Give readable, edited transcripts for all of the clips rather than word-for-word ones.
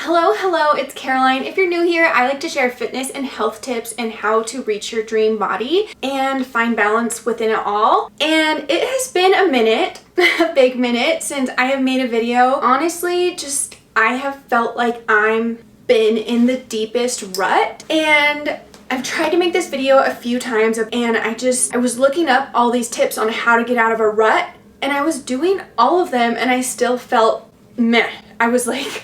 Hello, it's Caroline. If you're new here, I like to share fitness and health tips and how to reach your dream body and find balance within it all. And it has been a minute, a big minute, since I have made a video. Honestly, I have felt like I'm been in the deepest rut, and I've tried to make this video a few times, and I was looking up all these tips on how to get out of a rut, and I was doing all of them and I still felt meh. I was like,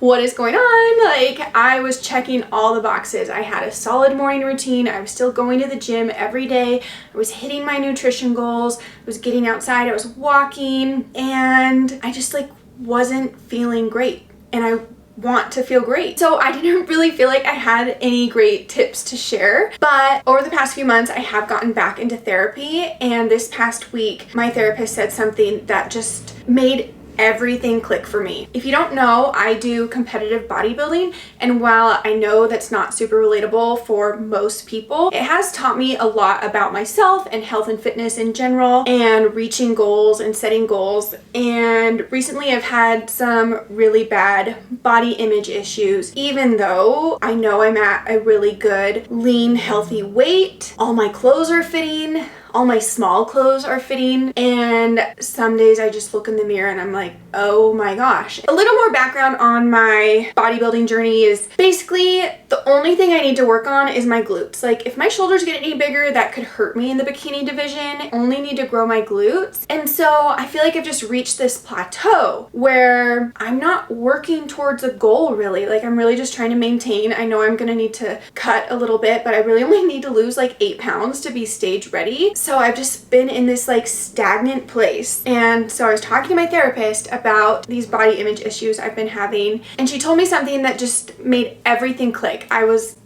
what is going on? Like, I was checking all the boxes. I had a solid morning routine. I was still going to the gym every day. I was hitting my nutrition goals. I was getting outside. I was walking, and I just wasn't feeling great. And I want to feel great. So I didn't really feel like I had any great tips to share. But over the past few months, I have gotten back into therapy. And this past week, my therapist said something that just made everything click for me. If you don't know, I do competitive bodybuilding, and while I know that's not super relatable for most people, it has taught me a lot about myself and health and fitness in general and reaching goals and setting goals. And recently I've had some really bad body image issues, even though I know I'm at a really good, lean, healthy weight. All my clothes are fitting. All my small clothes are fitting, and some days I just look in the mirror and I'm like, oh my gosh. A little more background on my bodybuilding journey is basically the only thing I need to work on is my glutes. Like, if my shoulders get any bigger, that could hurt me in the bikini division. I only need to grow my glutes. And so I feel like I've just reached this plateau where I'm not working towards a goal really. Like, I'm really just trying to maintain. I know I'm gonna need to cut a little bit, but I really only need to lose like 8 pounds to be stage ready. So I've just been in this stagnant place. And so I was talking to my therapist about these body image issues I've been having, and she told me something that just made everything click. I was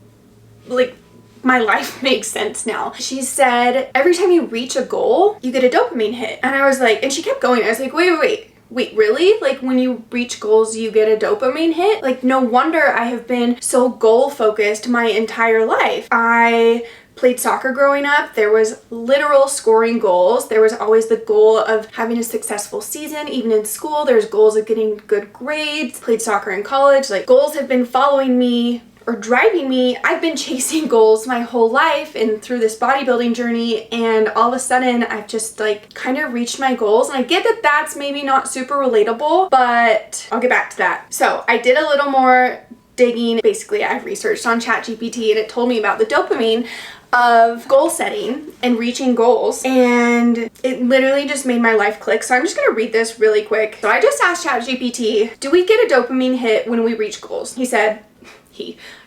like, my life makes sense now. She said, every time you reach a goal, you get a dopamine hit. And I was like, and she kept going. I was like, wait, really? Like, when you reach goals, you get a dopamine hit? Like, no wonder I have been so goal focused my entire life. I played soccer growing up. There was literal scoring goals. There was always the goal of having a successful season. Even in school, there's goals of getting good grades. Played soccer in college. Like, goals have been following me or driving me. I've been chasing goals my whole life and through this bodybuilding journey, and all of a sudden I've just kind of reached my goals. And I get that that's maybe not super relatable, but I'll get back to that. So I did a little more digging. Basically, I've researched on ChatGPT, and it told me about the dopamine of goal setting and reaching goals, and it literally just made my life click. So I'm just gonna read this really quick. So I just asked ChatGPT, do we get a dopamine hit when we reach goals? He said,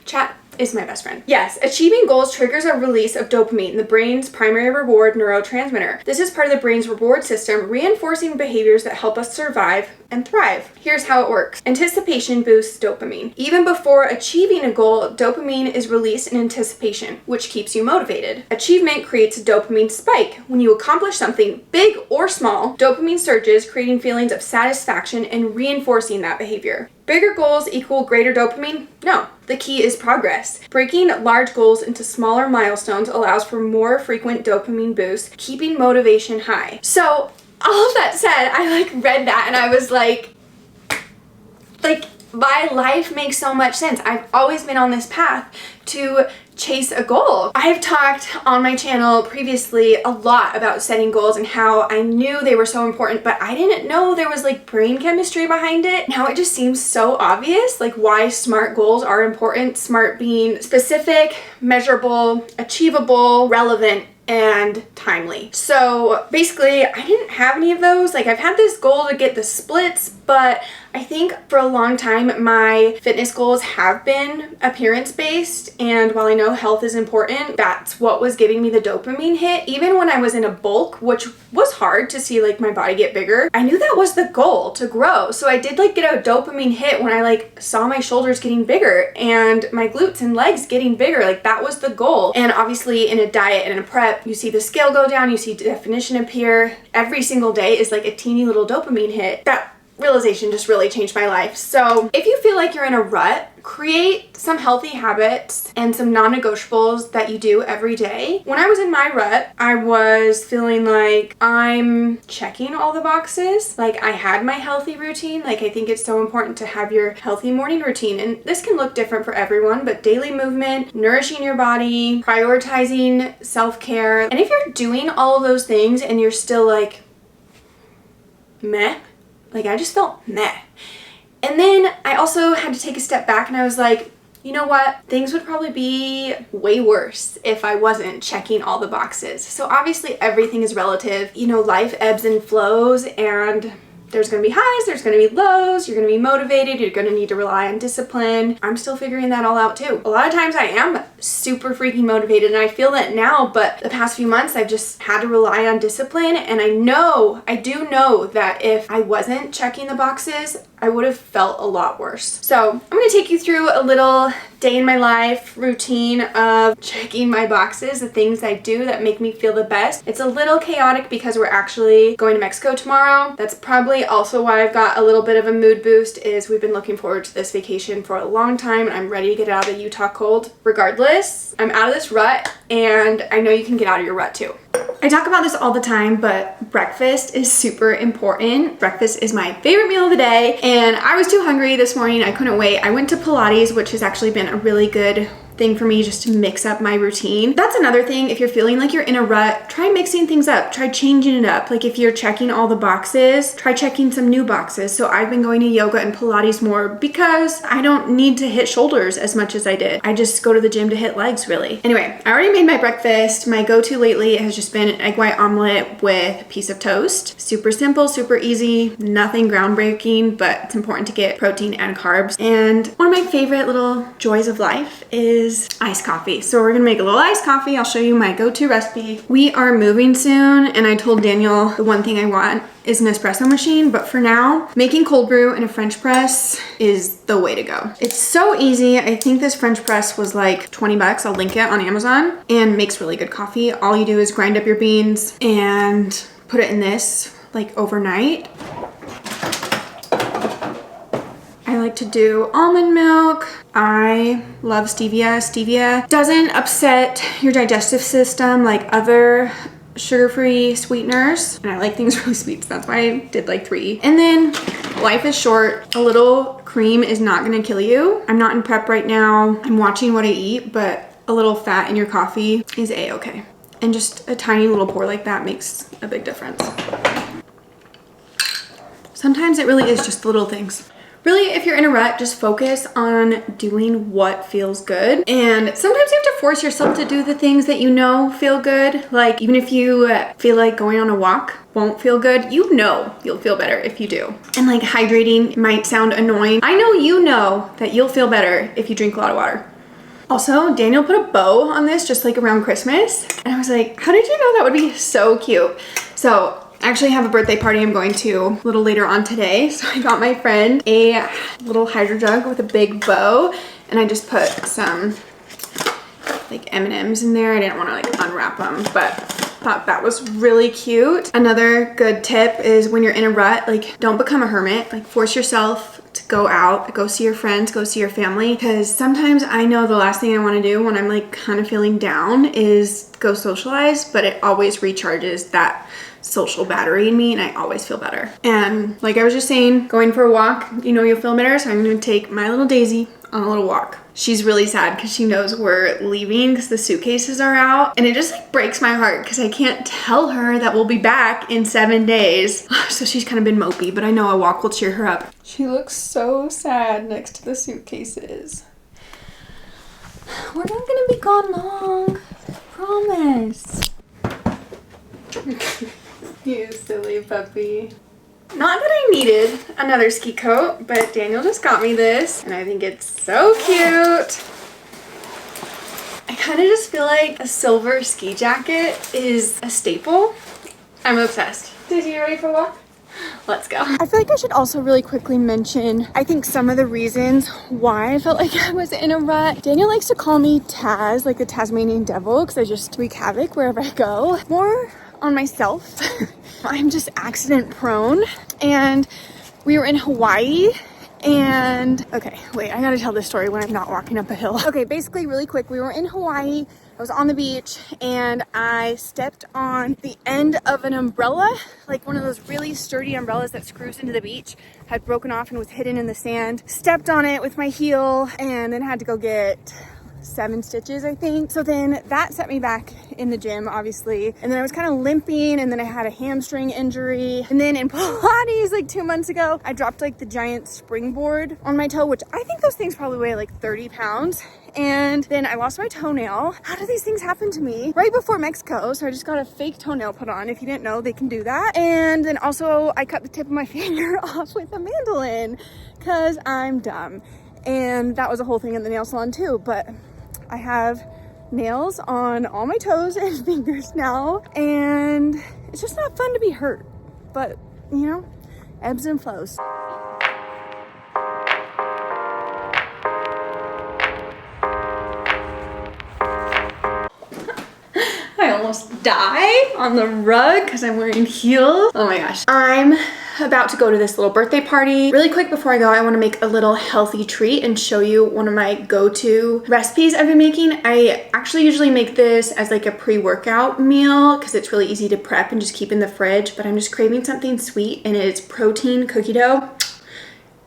Chat is my best friend. Yes, achieving goals triggers a release of dopamine, the brain's primary reward neurotransmitter. This is part of the brain's reward system, reinforcing behaviors that help us survive and thrive. Here's how it works. Anticipation boosts dopamine. Even before achieving a goal, dopamine is released in anticipation, which keeps you motivated. Achievement creates a dopamine spike. When you accomplish something big or small, dopamine surges, creating feelings of satisfaction and reinforcing that behavior. Bigger goals equal greater dopamine? No. The key is progress. Breaking large goals into smaller milestones allows for more frequent dopamine boosts, keeping motivation high. So, all of that said, I read that and I was like, my life makes so much sense. I've always been on this path to chase a goal. I've talked on my channel previously a lot about setting goals and how I knew they were so important, but I didn't know there was brain chemistry behind it. Now it just seems so obvious, why SMART goals are important. SMART being specific, measurable, achievable, relevant, and timely. So basically, I didn't have any of those. I've had this goal to get the splits, but I think for a long time my fitness goals have been appearance based, and while I know health is important, that's what was giving me the dopamine hit. Even when I was in a bulk, which was hard to see my body get bigger, I knew that was the goal, to grow. So I did get a dopamine hit when I saw my shoulders getting bigger and my glutes and legs getting bigger. That was the goal. And obviously in a diet and in a prep, you see the scale go down, you see definition appear. Every single day is a teeny little dopamine hit that realization just really changed my life. So if you feel like you're in a rut, create some healthy habits and some non-negotiables that you do every day. When I was in my rut, I was feeling like I'm checking all the boxes. Like I had my healthy routine. Like I think it's so important to have your healthy morning routine. And this can look different for everyone, but daily movement, nourishing your body, prioritizing self-care. And if you're doing all of those things and you're still like, meh, like I just felt meh. And then I also had to take a step back and I was like, you know what? Things would probably be way worse if I wasn't checking all the boxes. So obviously everything is relative. You know, life ebbs and flows and there's going to be highs, there's going to be lows, you're going to be motivated, you're going to need to rely on discipline. I'm still figuring that all out too. A lot of times I am super freaking motivated and I feel that now, but the past few months I've just had to rely on discipline, and I do know that if I wasn't checking the boxes, I would have felt a lot worse. So I'm going to take you through a little day in my life routine of checking my boxes, the things I do that make me feel the best. It's a little chaotic because we're actually going to Mexico tomorrow. That's probably also why I've got a little bit of a mood boost, is we've been looking forward to this vacation for a long time and I'm ready to get out of the Utah cold. Regardless, I'm out of this rut and I know you can get out of your rut too. I talk about this all the time, but breakfast is super important. Breakfast is my favorite meal of the day, and I was too hungry this morning. I couldn't wait. I went to Pilates, which has actually been a really good thing for me just to mix up my routine. That's another thing. If you're feeling like you're in a rut, try mixing things up. Try changing it up. Like if you're checking all the boxes, try checking some new boxes. So I've been going to yoga and Pilates more because I don't need to hit shoulders as much as I did. I just go to the gym to hit legs, really. Anyway, I already made my breakfast. My go-to lately has just been an egg white omelet with a piece of toast. Super simple, super easy, nothing groundbreaking, but it's important to get protein and carbs. And one of my favorite little joys of life is iced coffee. So we're gonna make a little iced coffee. I'll show you my go-to recipe. We are moving soon, and I told Daniel the one thing I want is an espresso machine, but for now, making cold brew in a French press is the way to go. It's so easy. I think this French press was like 20 bucks. I'll link it on Amazon, and makes really good coffee. All you do is grind up your beans and put it in this like overnight. I like to do almond milk. I love stevia. Stevia doesn't upset your digestive system like other sugar-free sweeteners, and I like things really sweet, so that's why I did like 3. And then life is short. A little cream is not gonna kill you. I'm not in prep right now. I'm watching what I eat, but a little fat in your coffee is a-okay. And just a tiny little pour like that makes a big difference. Sometimes it really is just the little things. Really, if you're in a rut, just focus on doing what feels good. And sometimes you have to force yourself to do the things that you know feel good. Like even if you feel like going on a walk won't feel good, you know you'll feel better if you do. And like hydrating might sound annoying. I know you know that you'll feel better if you drink a lot of water. Also, Daniel put a bow on this just like around Christmas. And I was like, how did you know that would be so cute? So I actually have a birthday party I'm going to a little later on today. So I got my friend a little hydro jug with a big bow, and I just put some like M&Ms in there. I didn't want to like unwrap them, but thought that was really cute. Another good tip is when you're in a rut, like don't become a hermit. Like force yourself to go out, go see your friends, go see your family, because sometimes I know the last thing I want to do when I'm like kind of feeling down is go socialize, but it always recharges that social battery in me and I always feel better. And like I was just saying, going for a walk, you know you'll feel better, so I'm gonna take my little Daisy on a little walk. She's really sad because she knows we're leaving because the suitcases are out, and it just like breaks my heart because I can't tell her that we'll be back in 7 days. So she's kind of been mopey, but I know a walk will cheer her up. She looks so sad next to the suitcases. We're not gonna be gone long, I promise. You silly puppy. Not that I needed another ski coat, but Daniel just got me this and I think it's so cute. I kind of just feel like a silver ski jacket is a staple. I'm obsessed. Daisy, you ready for a walk? Let's go. I feel like I should also really quickly mention, I think some of the reasons why I felt like I was in a rut. Daniel likes to call me Taz, like the Tasmanian devil, because I just wreak havoc wherever I go. More on myself. I'm just accident prone, and We were in Hawaii and okay, wait, I gotta tell this story when I'm not walking up a hill. Okay, basically really quick, we were in Hawaii. I was on the beach and I stepped on the end of an umbrella, like one of those really sturdy umbrellas that screws into the beach, had broken off and was hidden in the sand. Stepped on it with my heel and then had to go get 7 stitches, I think. So then that set me back in the gym, obviously. And then I was kind of limping, and then I had a hamstring injury. And then in Pilates, like 2 months ago, I dropped like the giant springboard on my toe, which I think those things probably weigh like 30 pounds. And then I lost my toenail. How do these things happen to me? Right before Mexico, so I just got a fake toenail put on. If you didn't know, they can do that. And then also I cut the tip of my finger off with a mandolin because I'm dumb. And that was a whole thing in the nail salon too, but I have nails on all my toes and fingers now, and it's just not fun to be hurt, but you know, ebbs and flows. I almost die on the rug because I'm wearing heels. Oh my gosh. I'm about to go to this little birthday party. Really quick before I go, I want to make a little healthy treat and show you one of my go-to recipes I've been making. I actually usually make this as like a pre-workout meal because it's really easy to prep and just keep in the fridge, but I'm just craving something sweet, and it's protein cookie dough.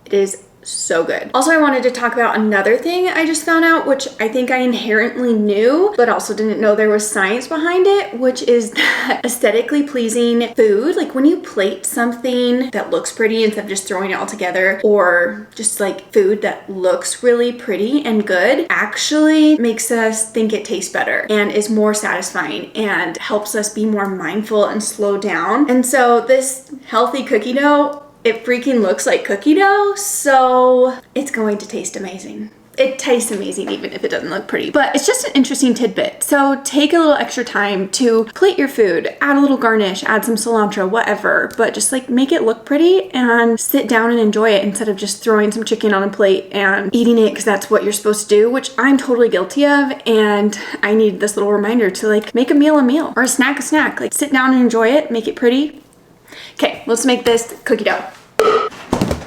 It is so good. Also, I wanted to talk about another thing I just found out, which I think I inherently knew, but also didn't know there was science behind it, which is that aesthetically pleasing food, like when you plate something that looks pretty instead of just throwing it all together, or just like food that looks really pretty and good, actually makes us think it tastes better and is more satisfying and helps us be more mindful and slow down. And so this healthy cookie dough, it freaking looks like cookie dough, so it's going to taste amazing. It tastes amazing even if it doesn't look pretty, but it's just an interesting tidbit. So take a little extra time to plate your food, add a little garnish, add some cilantro, whatever, but just like make it look pretty and sit down and enjoy it instead of just throwing some chicken on a plate and eating it because that's what you're supposed to do, which I'm totally guilty of. And I need this little reminder to like make a meal or a snack, like sit down and enjoy it, make it pretty. Okay, let's make this cookie dough.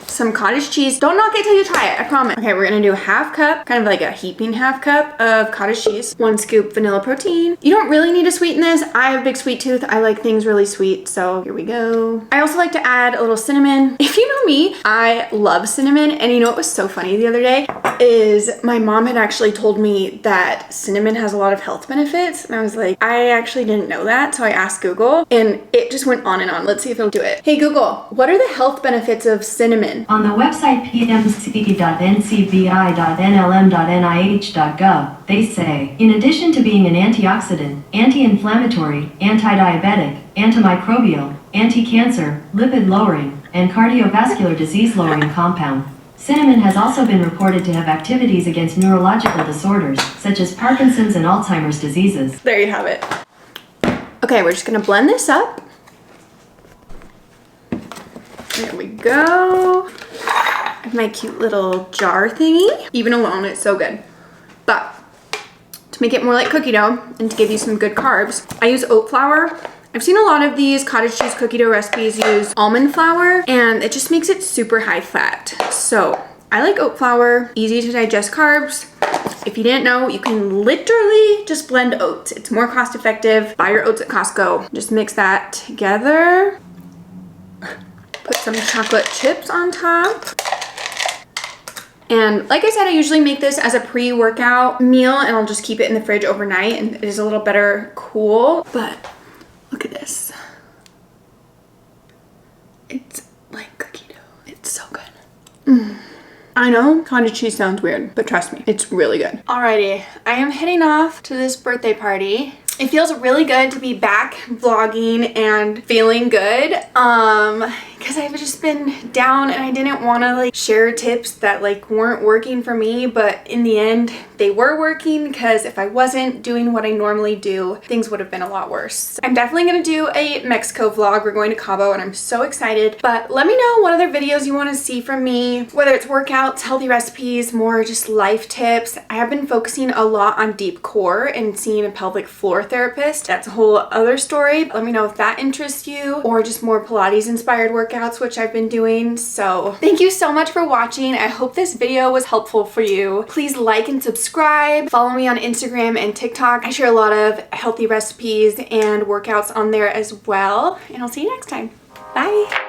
Some cottage cheese. Don't knock it till you try it, I promise. Okay, we're gonna do a half cup, kind of like a heaping half cup of cottage cheese. 1 scoop vanilla protein. You don't really need to sweeten this. I have a big sweet tooth. I like things really sweet, so here we go. I also like to add a little cinnamon. If you know me, I love cinnamon, and you know what was so funny the other day is my mom had actually told me that cinnamon has a lot of health benefits, and I was like, I actually didn't know that, so I asked Google, and it just went on and on. Let's see if it'll do it. Hey Google, what are the health benefits of cinnamon? On the website pmc.ncvi.nlm.nih.gov, they say, in addition to being an antioxidant, anti-inflammatory, anti-diabetic, antimicrobial, anti-cancer, lipid-lowering, and cardiovascular disease-lowering compound, cinnamon has also been reported to have activities against neurological disorders, such as Parkinson's and Alzheimer's diseases. There you have it. Okay, we're just gonna blend this up. There we go. I have my cute little jar thingy. Even alone, it's so good. But to make it more like cookie dough and to give you some good carbs, I use oat flour. I've seen a lot of these cottage cheese cookie dough recipes use almond flour, and it just makes it super high fat. So I like oat flour, easy to digest carbs. If you didn't know, you can literally just blend oats. It's more cost effective. Buy your oats at Costco. Just mix that together. Put some chocolate chips on top. And like I said, I usually make this as a pre-workout meal, and I'll just keep it in the fridge overnight, and it is a little better cool. But look at this. It's like cookie dough. It's so good. I know cottage cheese sounds weird, but trust me, it's really good. Alrighty, I am heading off to this birthday party. It feels really good to be back vlogging and feeling good, because I've just been down and I didn't want to like share tips that like weren't working for me, but in the end they were working, because if I wasn't doing what I normally do, things would have been a lot worse. I'm definitely going to do a Mexico vlog. We're going to Cabo and I'm so excited, but let me know what other videos you want to see from me, whether it's workouts, healthy recipes, more just life tips. I have been focusing a lot on deep core and seeing a pelvic floor therapist. That's a whole other story. Let me know if that interests you, or just more Pilates inspired workouts workouts, which I've been doing. So thank you so much for watching. I hope this video was helpful for you. Please like and subscribe. Follow me on Instagram and TikTok. I share a lot of healthy recipes and workouts on there as well. And I'll see you next time. Bye.